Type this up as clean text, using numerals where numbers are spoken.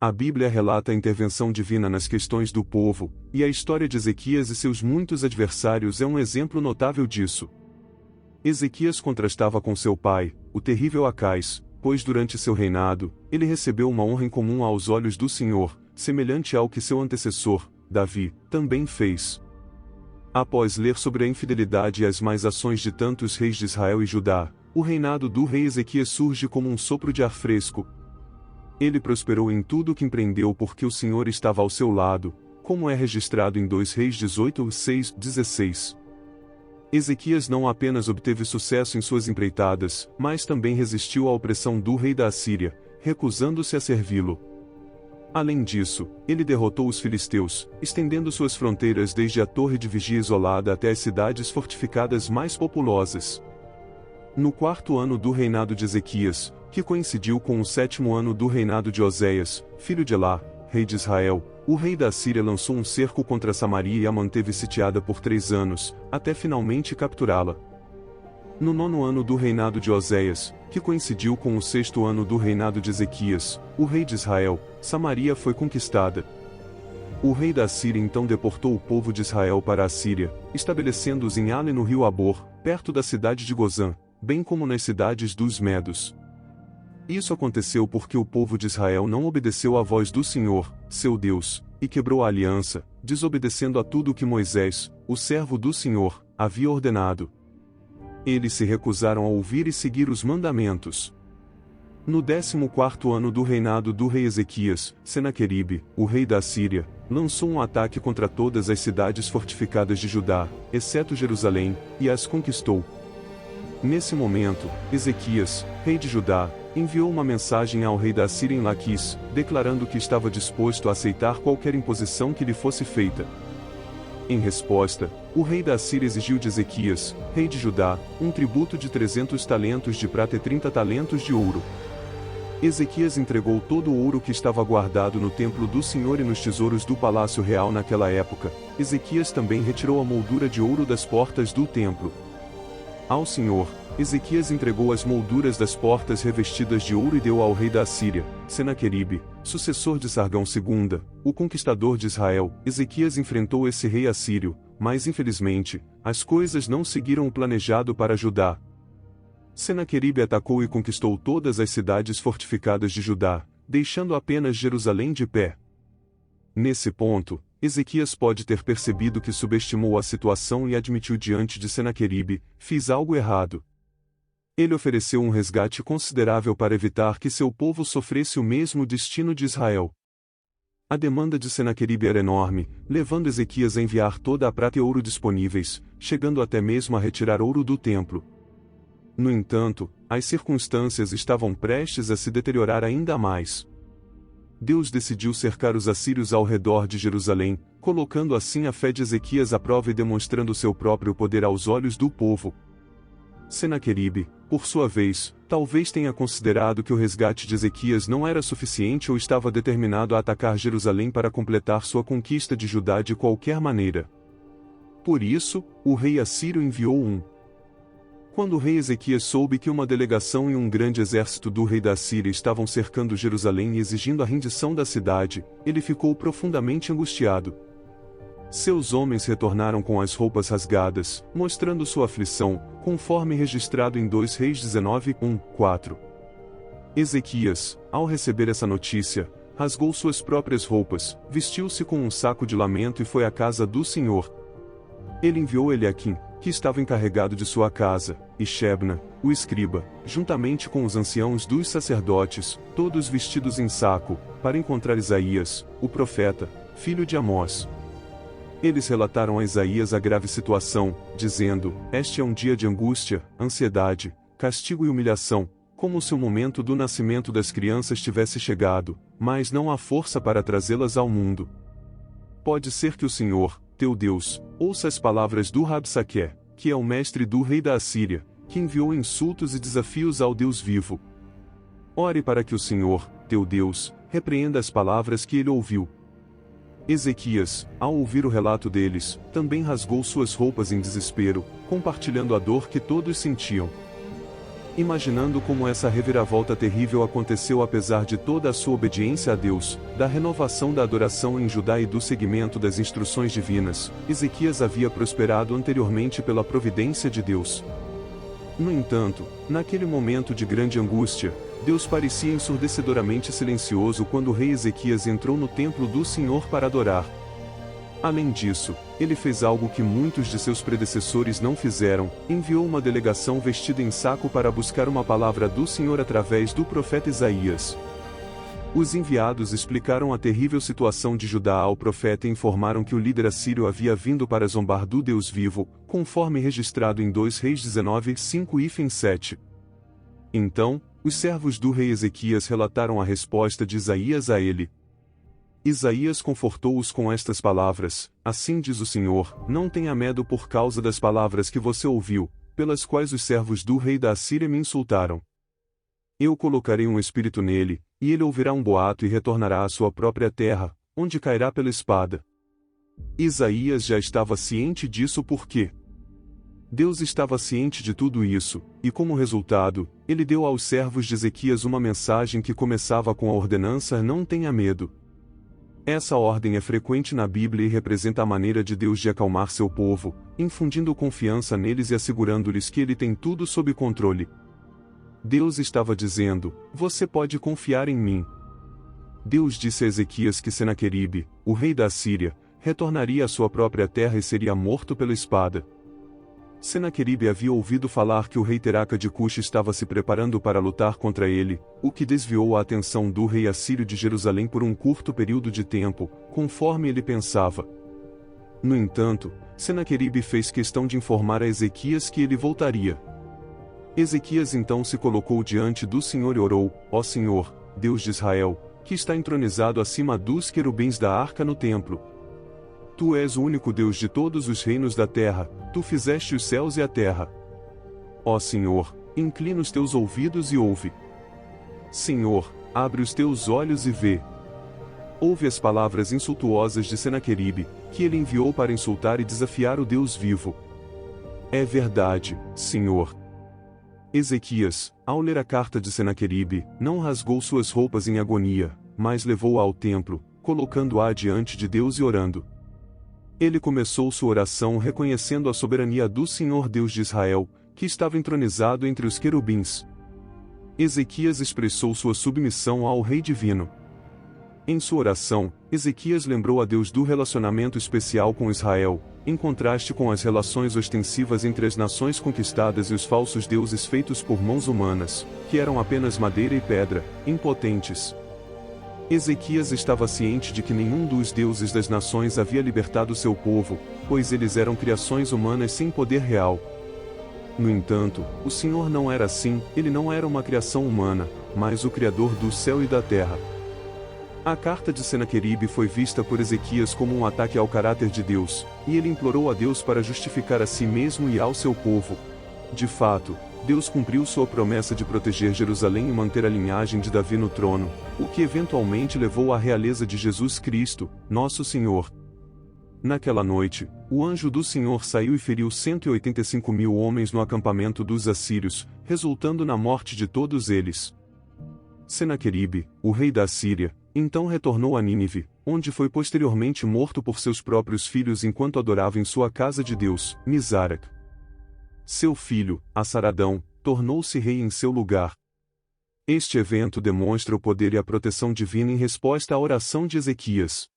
A Bíblia relata a intervenção divina nas questões do povo, e a história de Ezequias e seus muitos adversários é um exemplo notável disso. Ezequias contrastava com seu pai, o terrível Acais, pois durante seu reinado, ele recebeu uma honra incomum aos olhos do Senhor, semelhante ao que seu antecessor, Davi, também fez. Após ler sobre a infidelidade e as más ações de tantos reis de Israel e Judá, o reinado do rei Ezequias surge como um sopro de ar fresco. Ele prosperou em tudo o que empreendeu porque o Senhor estava ao seu lado, como é registrado em 2 Reis 18, 6, 16. Ezequias não apenas obteve sucesso em suas empreitadas, mas também resistiu à opressão do rei da Assíria, recusando-se a servi-lo. Além disso, ele derrotou os filisteus, estendendo suas fronteiras desde a torre de vigia isolada até as cidades fortificadas mais populosas. No 4º ano do reinado de Ezequias, que coincidiu com o 7º ano do reinado de Oséias, filho de Elá, rei de Israel, o rei da Assíria lançou um cerco contra Samaria e a manteve sitiada por 3 anos, até finalmente capturá-la. No 9º ano do reinado de Oséias, que coincidiu com o 6º ano do reinado de Ezequias, o rei de Israel, Samaria foi conquistada. O rei da Assíria então deportou o povo de Israel para a Assíria, estabelecendo-os em Ale no rio Abor, perto da cidade de Gozã, bem como nas cidades dos Medos. Isso aconteceu porque o povo de Israel não obedeceu à voz do Senhor, seu Deus, e quebrou a aliança, desobedecendo a tudo o que Moisés, o servo do Senhor, havia ordenado. Eles se recusaram a ouvir e seguir os mandamentos. No 14º ano do reinado do rei Ezequias, Senaqueribe, o rei da Assíria, lançou um ataque contra todas as cidades fortificadas de Judá, exceto Jerusalém, e as conquistou. Nesse momento, Ezequias, rei de Judá, enviou uma mensagem ao rei da Assíria em Laquis, declarando que estava disposto a aceitar qualquer imposição que lhe fosse feita. Em resposta, o rei da Assíria exigiu de Ezequias, rei de Judá, um tributo de 300 talentos de prata e 30 talentos de ouro. Ezequias entregou todo o ouro que estava guardado no templo do Senhor e nos tesouros do palácio real naquela época. Ezequias também retirou a moldura de ouro das portas do templo. Ao Senhor, Ezequias entregou as molduras das portas revestidas de ouro e deu ao rei da Assíria, Senaqueribe, sucessor de Sargão II, o conquistador de Israel. Ezequias enfrentou esse rei assírio, mas infelizmente, as coisas não seguiram o planejado para Judá. Senaqueribe atacou e conquistou todas as cidades fortificadas de Judá, deixando apenas Jerusalém de pé. Nesse ponto, Ezequias pode ter percebido que subestimou a situação e admitiu diante de Senaqueribe: fiz algo errado. Ele ofereceu um resgate considerável para evitar que seu povo sofresse o mesmo destino de Israel. A demanda de Senaqueribe era enorme, levando Ezequias a enviar toda a prata e ouro disponíveis, chegando até mesmo a retirar ouro do templo. No entanto, as circunstâncias estavam prestes a se deteriorar ainda mais. Deus decidiu cercar os assírios ao redor de Jerusalém, colocando assim a fé de Ezequias à prova e demonstrando seu próprio poder aos olhos do povo. Senaqueribe, por sua vez, talvez tenha considerado que o resgate de Ezequias não era suficiente ou estava determinado a atacar Jerusalém para completar sua conquista de Judá de qualquer maneira. Por isso, o rei assírio enviou Quando o rei Ezequias soube que uma delegação e um grande exército do rei da Assíria estavam cercando Jerusalém e exigindo a rendição da cidade, ele ficou profundamente angustiado. Seus homens retornaram com as roupas rasgadas, mostrando sua aflição, conforme registrado em 2 Reis 19, 1, 4. Ezequias, ao receber essa notícia, rasgou suas próprias roupas, vestiu-se com um saco de lamento e foi à casa do Senhor. Ele enviou Eliaquim, que estava encarregado de sua casa, e Shebna, o escriba, juntamente com os anciãos dos sacerdotes, todos vestidos em saco, para encontrar Isaías, o profeta, filho de Amós. Eles relataram a Isaías a grave situação, dizendo: este é um dia de angústia, ansiedade, castigo e humilhação, como se o momento do nascimento das crianças tivesse chegado, mas não há força para trazê-las ao mundo. Pode ser que o Senhor, teu Deus, ouça as palavras do Rabsaque, que é o mestre do rei da Assíria, que enviou insultos e desafios ao Deus vivo. Ore para que o Senhor, teu Deus, repreenda as palavras que ele ouviu. Ezequias, ao ouvir o relato deles, também rasgou suas roupas em desespero, compartilhando a dor que todos sentiam. Imaginando como essa reviravolta terrível aconteceu apesar de toda a sua obediência a Deus, da renovação da adoração em Judá e do seguimento das instruções divinas, Ezequias havia prosperado anteriormente pela providência de Deus. No entanto, naquele momento de grande angústia, Deus parecia ensurdecedoramente silencioso quando o rei Ezequias entrou no templo do Senhor para adorar. Além disso, ele fez algo que muitos de seus predecessores não fizeram, enviou uma delegação vestida em saco para buscar uma palavra do Senhor através do profeta Isaías. Os enviados explicaram a terrível situação de Judá ao profeta e informaram que o líder assírio havia vindo para zombar do Deus vivo, conforme registrado em 2 Reis 19, 5-7. Então, os servos do rei Ezequias relataram a resposta de Isaías a ele. Isaías confortou-os com estas palavras: assim diz o Senhor, não tenha medo por causa das palavras que você ouviu, pelas quais os servos do rei da Assíria me insultaram. Eu colocarei um espírito nele, e ele ouvirá um boato e retornará à sua própria terra, onde cairá pela espada. Isaías já estava ciente disso porque Deus estava ciente de tudo isso, e como resultado, ele deu aos servos de Ezequias uma mensagem que começava com a ordenança: não tenha medo. Essa ordem é frequente na Bíblia e representa a maneira de Deus de acalmar seu povo, infundindo confiança neles e assegurando-lhes que ele tem tudo sob controle. Deus estava dizendo: você pode confiar em mim. Deus disse a Ezequias que Senaqueribe, o rei da Assíria, retornaria à sua própria terra e seria morto pela espada. Senaqueribe havia ouvido falar que o rei Teraca de Cuxi estava se preparando para lutar contra ele, o que desviou a atenção do rei assírio de Jerusalém por um curto período de tempo, conforme ele pensava. No entanto, Senaqueribe fez questão de informar a Ezequias que ele voltaria. Ezequias então se colocou diante do Senhor e orou: ó Senhor, Deus de Israel, que está entronizado acima dos querubins da arca no templo. Tu és o único Deus de todos os reinos da terra, tu fizeste os céus e a terra. Ó Senhor, inclina os teus ouvidos e ouve. Senhor, abre os teus olhos e vê. Ouve as palavras insultuosas de Senaqueribe, que ele enviou para insultar e desafiar o Deus vivo. É verdade, Senhor. Ezequias, ao ler a carta de Senaqueribe, não rasgou suas roupas em agonia, mas levou-a ao templo, colocando-a diante de Deus e orando. Ele começou sua oração reconhecendo a soberania do Senhor Deus de Israel, que estava entronizado entre os querubins. Ezequias expressou sua submissão ao Rei Divino. Em sua oração, Ezequias lembrou a Deus do relacionamento especial com Israel, em contraste com as relações ostensivas entre as nações conquistadas e os falsos deuses feitos por mãos humanas, que eram apenas madeira e pedra, impotentes. Ezequias estava ciente de que nenhum dos deuses das nações havia libertado seu povo, pois eles eram criações humanas sem poder real. No entanto, o Senhor não era assim, ele não era uma criação humana, mas o Criador do céu e da terra. A carta de Senaqueribe foi vista por Ezequias como um ataque ao caráter de Deus, e ele implorou a Deus para justificar a si mesmo e ao seu povo. De fato, Deus cumpriu sua promessa de proteger Jerusalém e manter a linhagem de Davi no trono, o que eventualmente levou à realeza de Jesus Cristo, nosso Senhor. Naquela noite, o anjo do Senhor saiu e feriu 185.000 homens no acampamento dos assírios, resultando na morte de todos eles. Senaqueribe, o rei da Assíria, então retornou a Nínive, onde foi posteriormente morto por seus próprios filhos enquanto adorava em sua casa de Deus, Nisarac. Seu filho, Assaradão, tornou-se rei em seu lugar. Este evento demonstra o poder e a proteção divina em resposta à oração de Ezequias.